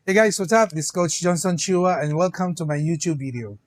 Hey guys, what's up? This is Coach Johnson Chua and welcome to my YouTube video.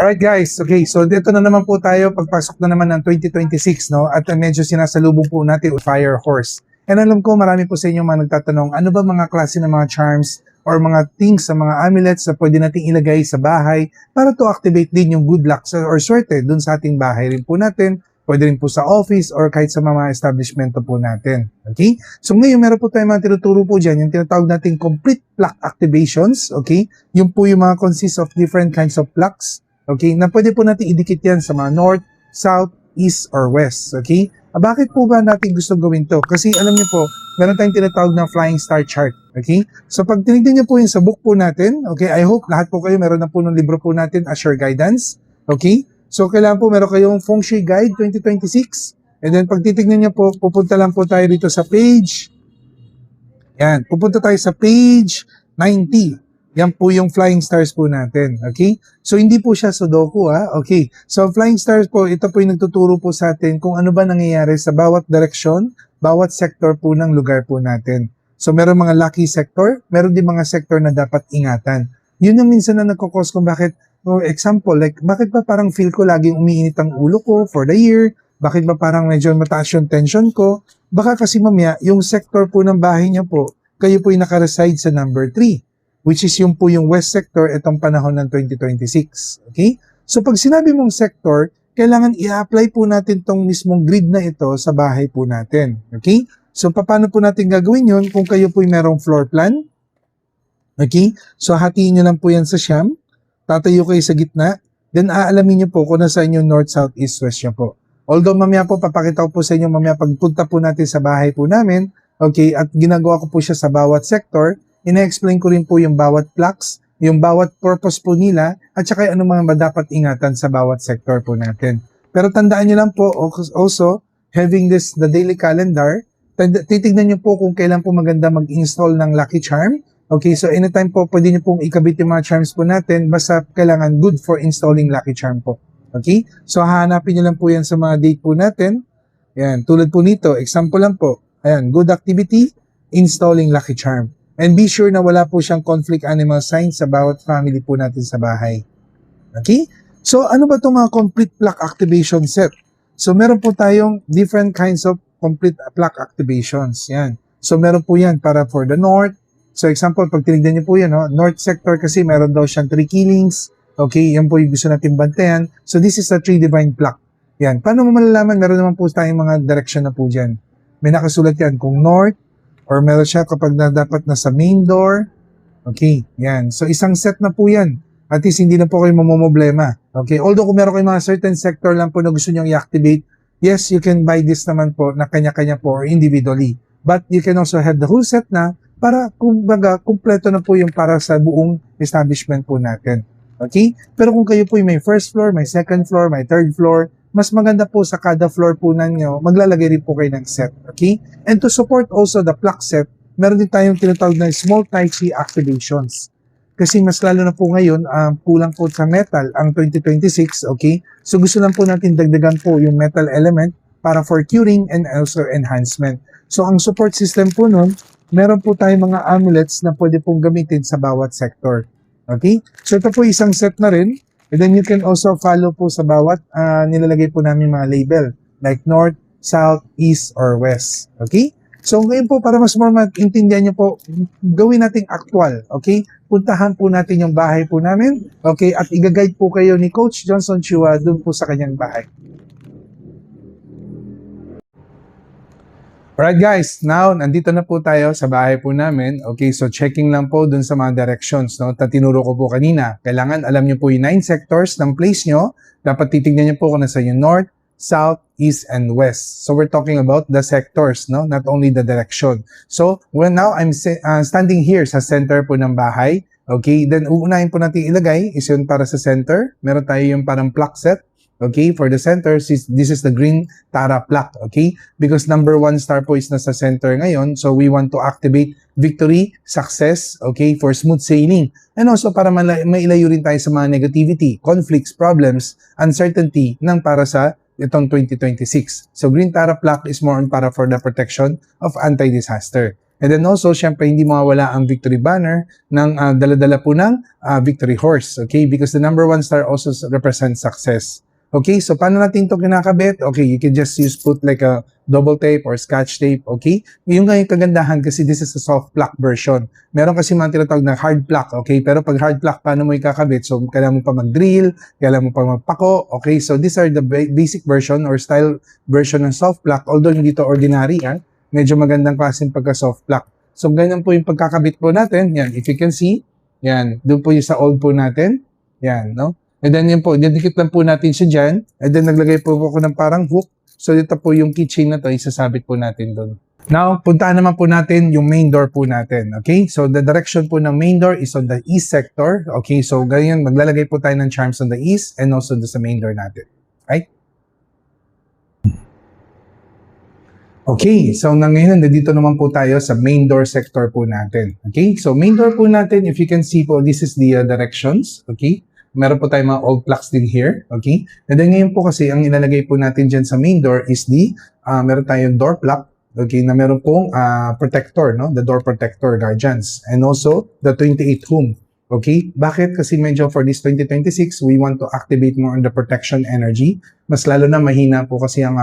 Alright guys, okay, so dito na naman po tayo, pagpasok na naman ng 2026, no? At medyo sinasalubong po natin Fire Horse. And alam ko marami po sa inyo mga nagtatanong, ano ba mga klase ng mga charms or mga things sa mga amulets na pwede nating ilagay sa bahay para to activate din yung good luck or swerte dun sa ating bahay rin po natin, pwede rin po sa office or kahit sa mga establishmento po natin. Okay? So ngayon meron po tayong mga tinuturo po dyan, yung tinatawag nating complete pluck activations. Okay? Yung po yung mga consist of different kinds of plucks. Okay, na pwede po natin idikit yan sa mga north, south, east, or west. Okay? Bakit po ba natin gusto gawin to? Kasi alam niyo po, meron tayong tinatawag na flying star chart. Okay? So pag tinignan niyo po yung sa book po natin, okay, I hope lahat po kayo meron na po ng libro po natin as your guidance. Okay? So kailangan po meron kayong Feng Shui Guide 2026. And then pag titignan niyo po, pupunta lang po tayo dito sa page. Yan, pupunta tayo sa page 90. Yan po yung flying stars po natin. Okay? So, hindi po siya Sudoku, ha? Okay. So, flying stars po, ito po yung nagtuturo po sa atin kung ano ba nangyayari sa bawat direksyon, bawat sector po ng lugar po natin. So, meron mga lucky sector, meron din mga sector na dapat ingatan. Yun ang minsan na nagkakos kung bakit, for example, like, bakit ba parang feel ko laging umiinit ang ulo ko for the year? Bakit ba parang medyo mataas yung tension ko? Baka kasi mamaya, yung sector po ng bahay niya po, kayo po yung nakareside sa number 3. Which is yung po yung west sector itong panahon ng 2026. Okay? So pag sinabi mong sector, kailangan i-apply po natin tong mismong grid na ito sa bahay po natin. Okay? So paano po natin gagawin yun kung kayo po yung merong floor plan? Okay? So hatiin nyo lang po yan sa siyam. Tatayo kayo sa gitna. Then aalamin nyo po kung nasaan yung north, south, east, west nyo po. Although mamaya po, papakita ko po sa inyo mamaya pagpunta po natin sa bahay po namin. Okay? At ginagawa ko po siya sa bawat sector. Ina-explain ko rin po yung bawat plugs, yung bawat purpose po nila, at saka ano mga dapat ingatan sa bawat sector po natin. Pero tandaan nyo lang po, also, having the daily calendar, titignan nyo po kung kailan po maganda mag-install ng Lucky Charm. Okay, so anytime po, pwede nyo pong ikabit yung mga charms po natin, basta kailangan good for installing Lucky Charm po. Okay, so hahanapin nyo lang po yan sa mga date po natin. Yan, tulad po nito, example lang po. Ayan, good activity, installing Lucky Charm. And be sure na wala po siyang conflict animal signs sa bawat family po natin sa bahay. Okay? So, ano ba itong mga complete pluck activation set? So, meron po tayong different kinds of complete pluck activations. Yan. So, meron po yan para for the north. So, example, pag tinignan niyo po yan, no? North sector kasi meron daw siyang 3 killings. Okay? Yan po yung gusto natin bantayan. So, this is a 3 divine pluck. Yan. Paano mo malalaman? Meron naman po tayong mga direction na po dyan. May nakasulat yan kung north, or meron siya kapag dapat nasa main door. Okay, yan. So, isang set na po yan. At least, hindi na po kayo mamomblema. Okay, although kung meron kayo mga certain sector lang po na gusto nyo i-activate, yes, you can buy this naman po na kanya-kanya po or individually. But you can also have the whole set na para, kumbaga, kumpleto na po yung para sa buong establishment po natin. Okay? Pero kung kayo po yung may first floor, may second floor, may third floor, mas maganda po sa kada floor po ninyo, maglalagay rin po kayo ng set. Okay? And to support also the pluck set, meron din tayong tinatawag na small tai chi activations. Kasi mas lalo na po ngayon, kulang po sa metal ang 2026, okay? So gusto lang po natin dagdagan po yung metal element para for curing and also enhancement. So ang support system po nun, meron po tayong mga amulets na pwede pong gamitin sa bawat sector. Okay? So ito po isang set na rin. And then you can also follow po sa bawat nilalagay po namin mga label like north, south, east, or west. Okay? So ngayon po para mas more maintindihan nyo po, gawin nating actual. Okay? Puntahan po natin yung bahay po namin. Okay? At i-guide po kayo ni Coach Johnson Chua dun po sa kanyang bahay. Alright guys, now nandito na po tayo sa bahay po namin. Okay, so checking lang po dun sa mga directions, no? Tinuro ko po kanina. Kailangan alam nyo po yung 9 sectors ng place nyo. Dapat titignan nyo po kung nasa yung north, south, east, and west. So we're talking about the sectors, no? Not only the direction. So now I'm standing here sa center po ng bahay. Okay, then uunahin po natin ilagay is yun para sa center. Meron tayo yung parang pluck set. Okay, for the center, this is the green Tara plaque, okay? Because number 1 star po is nasa center ngayon, so we want to activate victory, success, okay, for smooth sailing. And also para mailayo rin tayo sa mga negativity, conflicts, problems, uncertainty ng para sa itong 2026. So green Tara plaque is more on para for the protection of anti-disaster. And then also, syempre, hindi mawawala ang victory banner ng dala-dala po ng victory horse, okay? Because the number 1 star also represents success. Okay, so paano natin ito kinakabit? Okay, you can just put like a double tape or scotch tape, okay? Yung kagandahan kasi this is a soft plaque version. Meron kasi mga tinatawag na hard plaque, okay? Pero pag hard plaque, paano mo ikakabit? So, kailangan mo pa mag-drill, kailangan mo pa magpako, okay? So, these are the basic version or style version ng soft plaque. Although hindi to ordinary, medyo magandang klaseng pagka-soft plaque. So, ganyan po yung pagkakabit po natin. Yan, if you can see, yan, doon po yung sa old po natin. Yan, no? And then yun po, didikit lang po natin siya dyan. And then naglagay po ako ng parang hook. So dito po yung keychain na to, isasabit po natin doon. Now, puntaan naman po natin yung main door po natin. Okay? So the direction po ng main door is on the east sector. Okay? So ganyan, maglalagay po tayo ng charms on the east and also sa main door natin. Right? Okay, so ngayon, nandito naman po tayo sa main door sector po natin. Okay? So main door po natin, if you can see po, this is the directions. Okay? Meron po tayong mga old plaques din here, okay? And then ngayon po kasi, ang ilalagay po natin dyan sa main door is meron tayong door plaque, okay, na meron pong protector, no? The door protector guardians. And also, the 28 home. Okay? Bakit? Kasi medyo for this 2026, we want to activate more on the protection energy. Mas lalo na mahina po kasi ang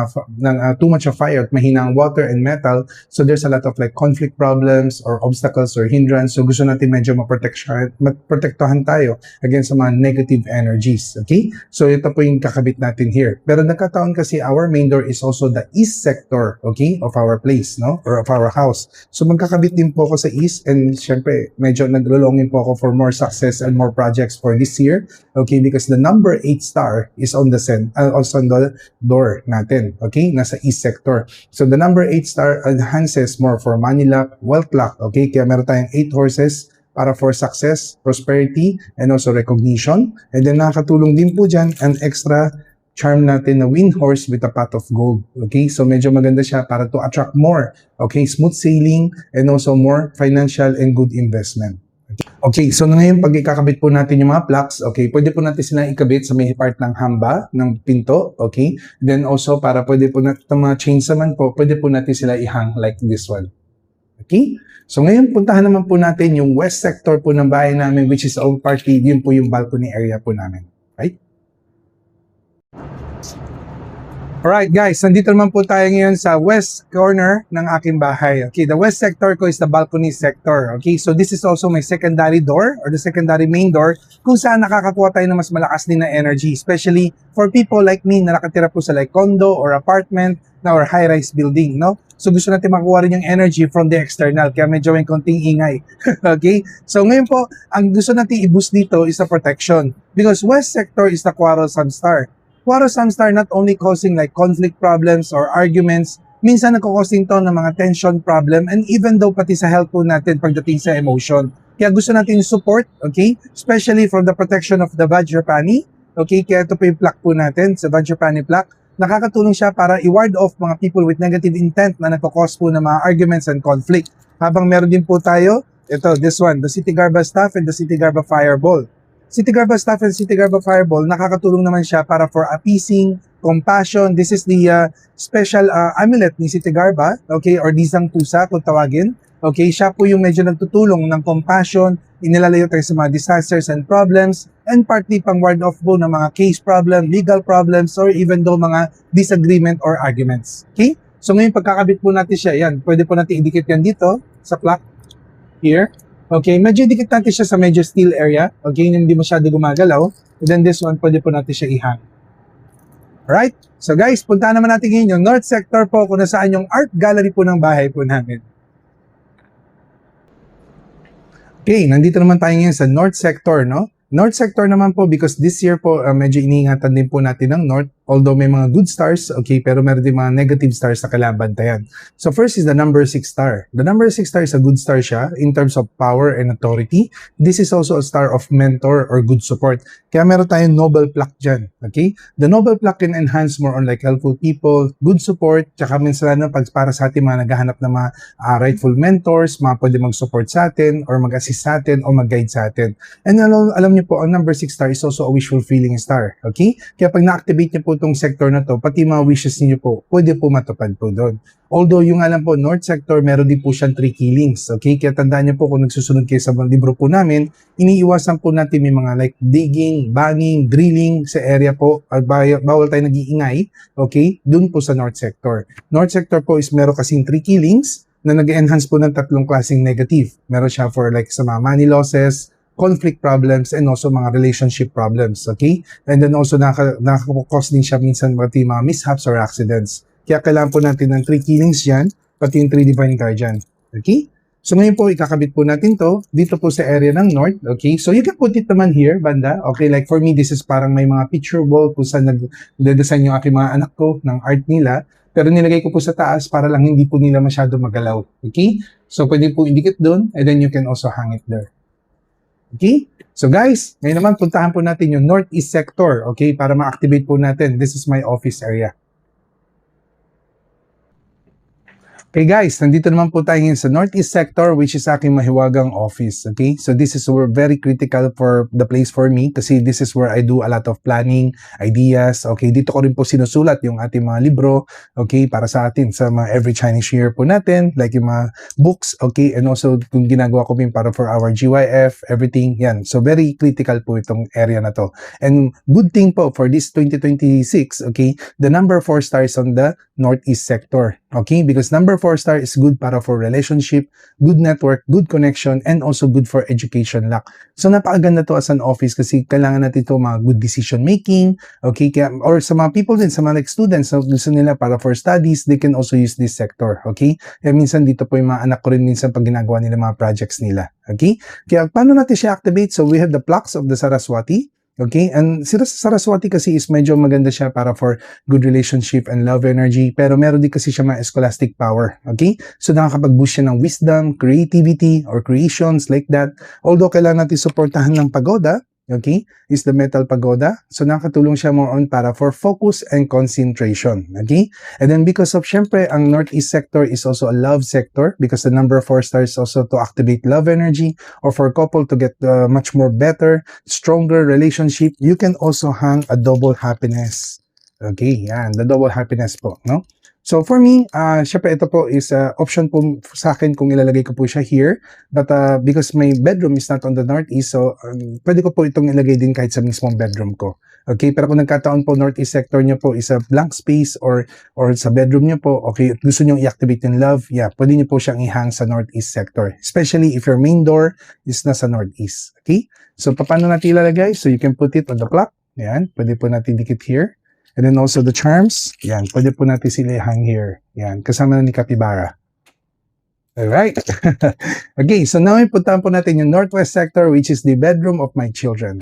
too much of fire at mahina ang water and metal. So there's a lot of like conflict problems or obstacles or hindrance. So gusto natin medyo maprotektahan tayo against sa mga negative energies. Okay? So ito po yung kakabit natin here. Pero nagkataon kasi our main door is also the east sector, okay, of our place, no? Or of our house. So magkakabit din po ako sa east and syempre medyo naglulongin po ako for more success and more projects for this year. Okay? Because the number 8 star is on the also on the door natin, okay? Nasa east sector. So the number 8 star enhances more for money luck, wealth luck, okay? Kaya meron tayong 8 horses para for success, prosperity, and also recognition. And then nakakatulong din po dyan ang extra charm natin na wind horse with a pot of gold, okay? So medyo maganda siya para to attract more, okay? Smooth sailing and also more financial and good investment. Okay, so ngayon pag ikakabit po natin yung mga plaques, okay, pwede po natin sila ikabit sa may part ng hamba, ng pinto, okay? Then also, para pwede po natin, mga chains naman po, pwede po natin sila ihang like this one. Okay? So ngayon, puntahan naman po natin yung west sector po ng bahay namin, which is all party, yun po yung balcony area po namin. Right? Alright guys, nandito naman po tayo ngayon sa west corner ng aking bahay. Okay, the west sector ko is the balcony sector. Okay, so this is also my secondary door or the secondary main door kung saan nakakakuha tayo ng mas malakas din na energy. Especially for people like me na nakatira po sa like condo or apartment na or high-rise building, no? So gusto natin makuha rin yung energy from the external kaya medyo may konting ingay. Okay, so ngayon po, ang gusto natin i-boost dito is the protection because west sector is the quarrelsome star. Quarrelsome star not only causing like conflict problems or arguments, minsan nagkakosing to ng mga tension problem and even though pati sa health po natin pagdating sa emotion. Kaya gusto natin yung support, okay? Especially from the protection of the Vajrapani, okay? Kaya ito po yung plaque po natin, sa Vajrapani plaque. Nakakatulong siya para i-ward off mga people with negative intent na nagkakos po ng mga arguments and conflict. Habang meron din po tayo, ito, this one, the City Garba staff and the City Garba fireball. City Garba staff and City Garba fireball, nakakatulong naman siya para for appeasing, compassion. This is the special amulet ni City Garba, okay, or Disang Pusa kung tawagin. Okay, siya po yung medyo nagtutulong ng compassion, inilalayo tayo sa mga disasters and problems, and partly pang ward off po ng mga case problem, legal problems, or even though mga disagreement or arguments. Okay? So ngayon pagkakabit po natin siya, yan, pwede po natin idikit yan dito sa plaque, here. Okay, medyo dikit natin siya sa medyo steel area. Okay, hindi masyado gumagalaw. And then this one, pwede po natin siya ihang. Alright? So guys, puntahan naman natin ngayon yung north sector po kung nasaan yung art gallery po ng bahay po namin. Okay, nandito naman tayo ngayon sa north sector, no? North sector naman po because this year po medyo iniingatan din po natin ng north Although may mga good stars, okay, pero meron din mga negative stars na kailangan bantayan. So first is the number 6 star. The number 6 star is a good star siya in terms of power and authority. This is also a star of mentor or good support. Kaya meron tayong noble plaque dyan, okay? The noble plaque can enhance more on like helpful people, good support, tsaka minsan pag para sa ating mga naghahanap ng mga rightful mentors, mga pwede mag-support sa atin or mag-assist sa atin o mag-guide sa atin. And alam niyo po, ang number 6 star is also a wish fulfilling star, okay? Kaya pag na-activate niyo po itong sector na to, pati mga wishes niyo po, pwede po matupad po doon. Although yung alam po, North Sector, meron din po siyang 3 killings, okay? Kaya tandaan niyo po kung nagsusunod kayo sa mga libro po namin, iniiwasan po natin may mga like digging, banging, drilling sa area po, at bawal tayo nag-iingay, okay? Doon po sa North Sector. North Sector po is meron kasing 3 killings na nag-enhance po ng 3 klaseng negative. Meron siya for like sa mga money losses, conflict problems, and also mga relationship problems, okay? And then also nakaka-cause din siya minsan pati mga mishaps or accidents. Kaya kailangan po natin ng 3 killings dyan, pati yung 3 divine guardian, okay? So ngayon po, ikakabit po natin to dito po sa area ng north, okay? So you can put it naman here, banda, okay? Like for me, this is parang may mga picture wall kung saan nag-design yung aking mga anak ko ng art nila, pero nilagay ko po sa taas para lang hindi po nila masyado magalaw, okay? So pwede po idikit doon, and then you can also hang it there. Okay? So guys, ngayon naman puntahan po natin yung northeast sector, okay? Para ma-activate po natin. This is my office area. Okay guys, nandito naman po tayo ngayon sa northeast sector, which is aking mahiwagang office, okay? So this is very critical for the place for me kasi this is where I do a lot of planning, ideas, okay? Dito ko rin po sinusulat yung ating mga libro, okay? Para sa atin, sa mga every Chinese New Year po natin, like yung mga books, okay? And also kung ginagawa ko para for our GYF, everything, yan. So very critical po itong area na to. And good thing po for this 2026, okay? The number 4 star is on the northeast sector, okay? Because number 4 star is good para for relationship, good network, good connection, and also good for education luck. So napakaganda to as an office kasi kailangan natin ito mga good decision making, okay? Kaya, or sa mga people din, sa mga like students, so gusto nila para for studies, they can also use this sector, okay? Kaya minsan dito po yung mga anak ko rin minsan pag ginagawa nila mga projects nila, okay? Kaya paano natin siya activate? So we have the plaques of the Saraswati. Okay? And si Saraswati kasi is medyo maganda siya para for good relationship and love energy. Pero meron din kasi siya mga scholastic power. Okay? So nakakapag-boost siya ng wisdom, creativity, or creations like that. Although kailangan natin supportahan ng pagoda, okay, is the metal pagoda. So nakatulong siya more on para for focus and concentration, okay? And then because of syempre ang northeast sector is also a love sector because the number 4 stars also to activate love energy or for couple to get much more better, stronger relationship. You can also hang a double happiness. Okay, yan, the double happiness po, no? So for me, syempre ito po is option po sa akin kung ilalagay ko po siya here. But because my bedroom is not on the northeast, so pwede ko po itong ilagay din kahit sa mismong bedroom ko. Okay, pero kung nagkataon po northeast sector nyo po is a blank space or sa bedroom nyo po, okay, gusto nyo i-activate yung love, yeah, pwede nyo po siyang i-hang sa northeast sector. Especially if your main door is nasa northeast. Okay, so paano natin ilalagay? So you can put it on the clock. Yan, pwede po natin dikit here. And then also the charms, yan, pwede po natin sila hang here. Yan, kasama na ni Capybara. Alright. Okay, so now ipuntahan po natin yung northwest sector which is the bedroom of my children.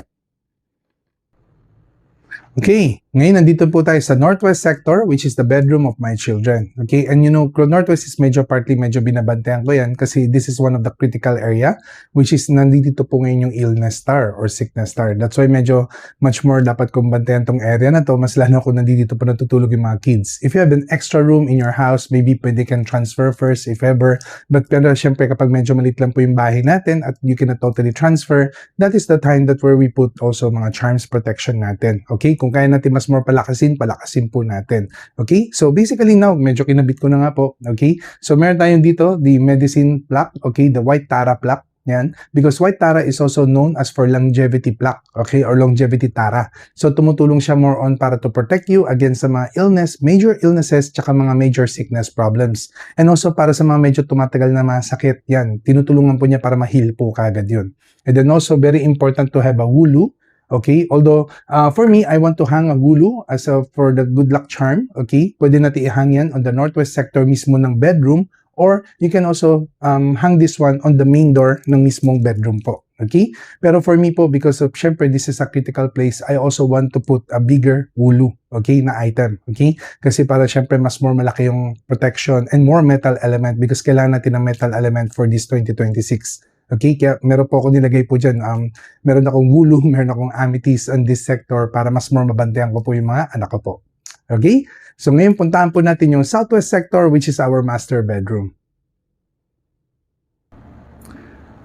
Okay, ngayon nandito po tayo sa northwest sector which is the bedroom of my children. Okay, and you know, northwest is medyo binabantayan ko yan kasi this is one of the critical area which is nandito po ngayon yung illness star or sickness star. That's why medyo much more dapat kong bantayan tong area na to, mas lalo kung nandito po natutulog yung mga kids. If you have an extra room in your house, maybe pwede can transfer first if ever. But pero syempre kapag medyo maliit lang po yung bahay natin at you cannot totally transfer, that is the time that where we put also mga charms protection natin. Okay, kung kaya natin mas more palakasin po natin. Okay? So basically now, medyo kinabit ko na nga po. Okay? So meron tayong dito, the medicine plaque. Okay? The white Tara plaque. Yan. Because white Tara is also known as for longevity plaque. Okay? Or longevity Tara. So tumutulong siya more on para to protect you against sa mga illness, major illnesses, tsaka mga major sickness problems. And also para sa mga medyo tumatagal na mga sakit. Yan. Tinutulungan po niya para ma-heal po kagad yun. And then also very important to have a wulu. Okay, although for me, I want to hang a wulu as for the good luck charm. Okay, pwede natin i-hang yan on the northwest sector mismo ng bedroom or you can also hang this one on the main door ng mismong bedroom po. Okay? Pero for me po, because of, syempre, this is a critical place, I also want to put a bigger wulu, okay, na item. Okay? Kasi para syempre, mas more malaki yung protection and more metal element because kailangan natin ng metal element for this 2026. Okay? Kaya meron po ako nilagay po dyan. Meron akong wulu, meron akong amethyst on this sector para mas more mabantayan ko po yung mga anak ko po. Okay? So ngayon puntahan po natin yung southwest sector which is our master bedroom.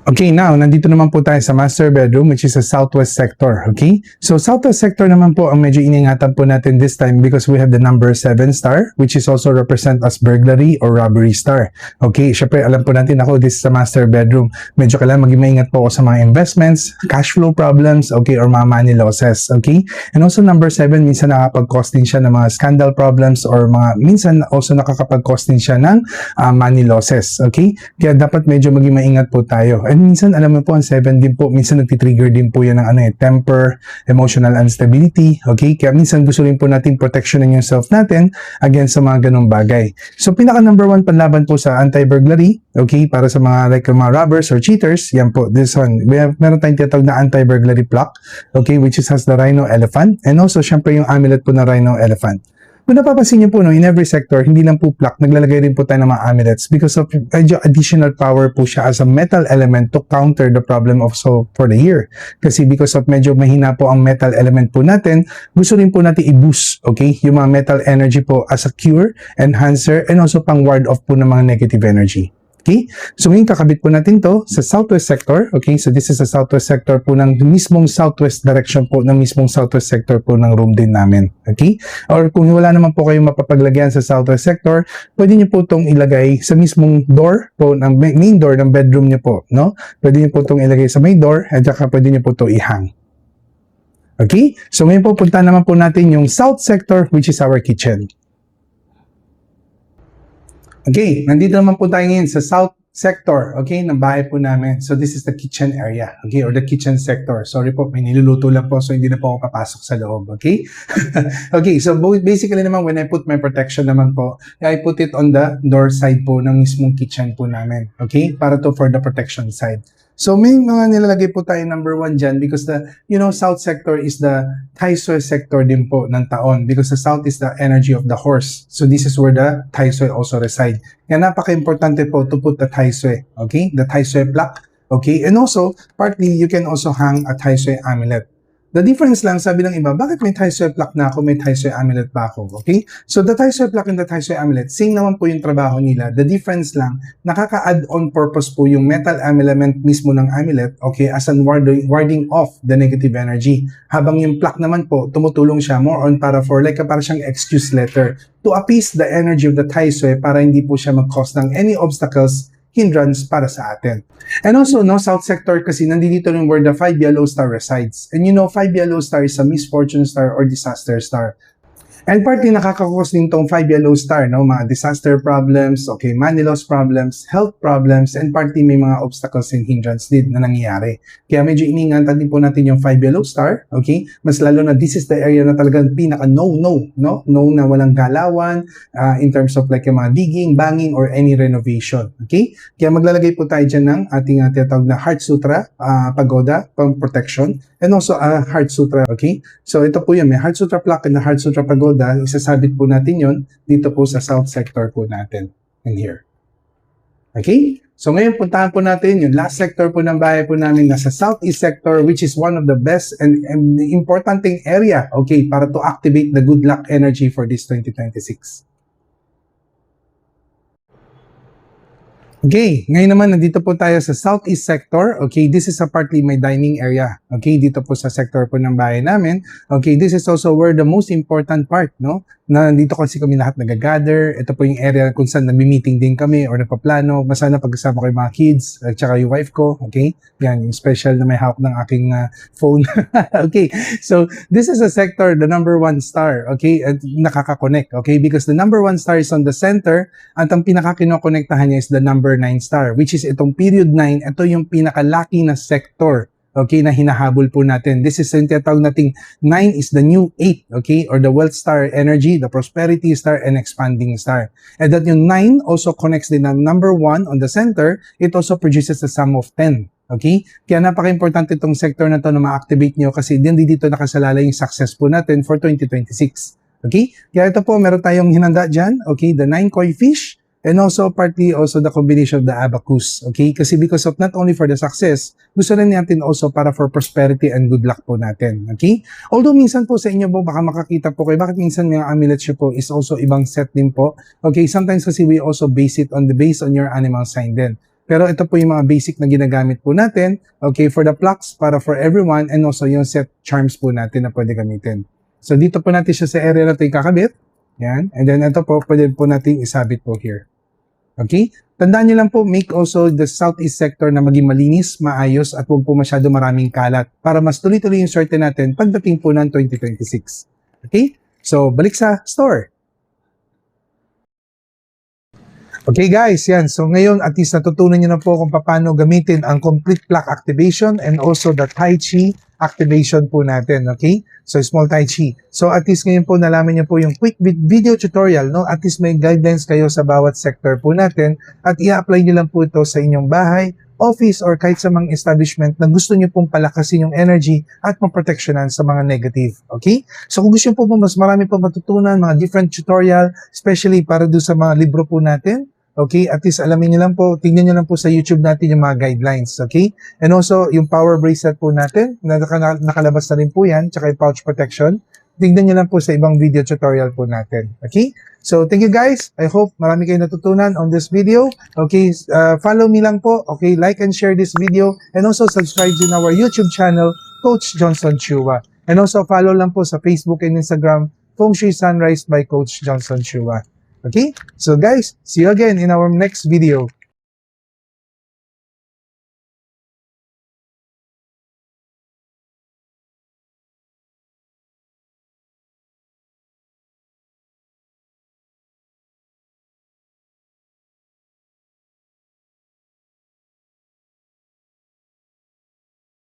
Okay, now, nandito naman po tayo sa master bedroom which is sa southwest sector, okay? So, southwest sector naman po ang medyo iningatan po natin this time because we have the number 7 star which is also represent as burglary or robbery star. Okay, syempre alam po natin ako, this is a master bedroom. Medyo kailangan maging maingat po ako sa mga investments, cash flow problems, okay, or mga money losses, okay? And also number 7, minsan nakakapag-cause din siya ng mga scandal problems or mga, minsan also nakakapag-cause din siya ng money losses, okay? Kaya dapat medyo maging maingat po tayo. And minsan, alam mo po, ang 7 din po, minsan nagtitrigger din po yan ng temper, emotional instability, okay? Kaya minsan gusto rin po natin protectionin yung self natin against sa mga ganong bagay. So, pinaka number 1 panlaban po sa anti-burglary, okay? Para sa mga like mga robbers or cheaters, yan po, this one. Meron tayong tinatawag na anti-burglary plaque, okay? Which is has the rhino elephant. And also, syempre yung amulet po na rhino elephant. Kung napapansin niyo po, no, in every sector, hindi lang po plaque, naglalagay rin po tayo ng mga amulets because of additional power po siya as a metal element to counter the problem of so for the year. Kasi because of medyo mahina po ang metal element po natin, gusto rin po natin i-boost, okay, yung mga metal energy po as a cure, enhancer, and also pang ward off po ng mga negative energy. Okay? So ngayon kakabit po natin to sa southwest sector. Okay? So this is the southwest sector po ng mismong southwest direction po ng mismong southwest sector po ng room din namin. Okay? Or kung wala naman po kayong mapapaglagyan sa southwest sector, pwede niyo po itong ilagay sa mismong door po, ng main door ng bedroom niyo po. No? Pwede niyo po itong ilagay sa main door at saka pwede niyo po ito i-hang. Okay? So ngayon po punta naman po natin yung south sector which is our kitchen. Okay, nandito naman po tayo ngayon sa south sector, okay, ng bahay po namin. So this is the kitchen area, okay, or the kitchen sector. Sorry po, may niluluto lang po, so hindi na po ako papasok sa loob, okay? Okay, so basically naman, when I put my protection naman po, I put it on the door side po ng mismong kitchen po namin, okay? Para to for the protection side. So may mga nilalagay po tayo number 1 dyan because the, you know, south sector is the Tai Sui sector din po ng taon because the south is the energy of the horse. So this is where the Tai Sui also reside. Kaya napaka-importante po to put the Tai Sui, okay? The Tai Sui plaque, okay? And also, partly, you can also hang a Tai Sui amulet. The difference lang, sabi ng iba, bakit may Tai Sui plaque na ako, may Tai Sui amulet pa ako, okay? So the Tai Sui plaque and the Tai Sui amulet, same naman po yung trabaho nila. The difference lang, nakaka-add-on purpose po yung metal element mismo ng amulet, okay, as an warding off the negative energy. Habang yung plaque naman po, tumutulong siya more on para for like para siyang excuse letter to appease the energy of the Tai Sui para hindi po siya mag-cause ng any obstacles, hindrance para sa atin. And also, no, south sector kasi nandito rin where the 5 yellow star resides. And you know, 5 yellow star is a misfortune star or disaster star. And partly nakakakos din tong 5 yellow star, no? Mga disaster problems, okay, money loss problems, health problems, and partly may mga obstacles and hindrance din na nangyayari. Kaya medyo iningatan din po natin yung 5 yellow star, okay? Mas lalo na this is the area na talagang pinaka no-no, no? No na walang galawan in terms of like yung mga digging, banging, or any renovation, okay? Kaya maglalagay po tayo dyan ng ating tinatawag na Heart Sutra, pagoda, pang protection, and also Heart Sutra, okay? So ito po yun, may Heart Sutra plaque and Heart Sutra pagoda. Isasabit po natin yon dito po sa south sector po natin in here. Okay? So ngayon puntahan po natin yung last sector po ng bahay po namin nasa southeast sector which is one of the best and importanting area, okay, para to activate the good luck energy for this 2026. Okay, ngayon naman nandito po tayo sa southeast sector. Okay, this is a partly my dining area. Okay, dito po sa sector po ng bahay namin. Okay, this is also where the most important part, no? Na dito kasi kami lahat nag-gather. Ito po yung area kung saan nag-meeting din kami or nagpaplano. Masana pagkasama ko yung mga kids at saka yung wife ko. Okay, yan yung special na may hawak ng aking phone. Okay, so this is a sector, the number 1 star. Okay, at nakaka-connect. Okay, because the number 1 star is on the center at ang pinaka-kinokonektahan niya is the number 9 star, which is itong period 9, ito yung pinaka-lucky na sector, okay, na hinahabol po natin. This is yung tinatawag nating 9 is the new 8, okay, or the wealth star energy, the prosperity star, and expanding star. And that yung 9 also connects din ng number 1 on the center, it also produces a sum of 10. Okay? Kaya napaka-importante itong sector na to na ma-activate nyo kasi hindi dito nakasalalay yung success po natin for 2026. Okay? Kaya ito po, meron tayong hinanda dyan. Okay? The 9 koi fish and also partly also the combination of the abacus. Okay? Kasi because of not only for the success, gusto rin natin also para for prosperity and good luck po natin. Okay? Although minsan po sa inyo po, baka makakita po kayo, bakit minsan yung amulets nyo po is also ibang set din po. Okay? Sometimes kasi we also base it on based on your animal sign din. Pero ito po yung mga basic na ginagamit po natin, okay, for the plucks, para for everyone, and also yung set charms po natin na pwede gamitin. So dito po natin siya sa area na ito ikakabit. Yan. And then ito po, pwede po natin isabit po here. Okay? Tandaan nyo lang po, make also the southeast sector na maging malinis, maayos, at huwag po masyado maraming kalat para mas tuloy-tuloy yung swerte natin pagdating po ng 2026. Okay? So, balik sa store. Okay guys, yan. So ngayon at least natutunan nyo na po kung paano gamitin ang complete plaque activation and also the Tai Chi activation po natin, okay? So small Tai Chi. So at least ngayon po nalaman nyo po yung quick video tutorial, no? At least may guidelines kayo sa bawat sector po natin at i-apply nyo lang po ito sa inyong bahay, office, or kahit sa mga establishment na gusto nyo pong palakasin yung energy at maproteksyonan sa mga negative, okay? So kung gusto nyo po mas marami po matutunan, mga different tutorial, especially para doon sa mga libro po natin, okay, at least alamin nyo lang po, tingnan nyo lang po sa YouTube natin yung mga guidelines, okay? And also, yung power bracelet po natin, nakalabas na rin po yan, tsaka yung pouch protection, tingnan nyo lang po sa ibang video tutorial po natin, okay? So, thank you guys. I hope marami kayong natutunan on this video. Okay, follow me lang po, okay? Like and share this video, and also subscribe to our YouTube channel, Coach Johnson Chua. And also, follow lang po sa Facebook and Instagram, Feng Shui Sunrise by Coach Johnson Chua. Okay, so guys, see you again in our next video.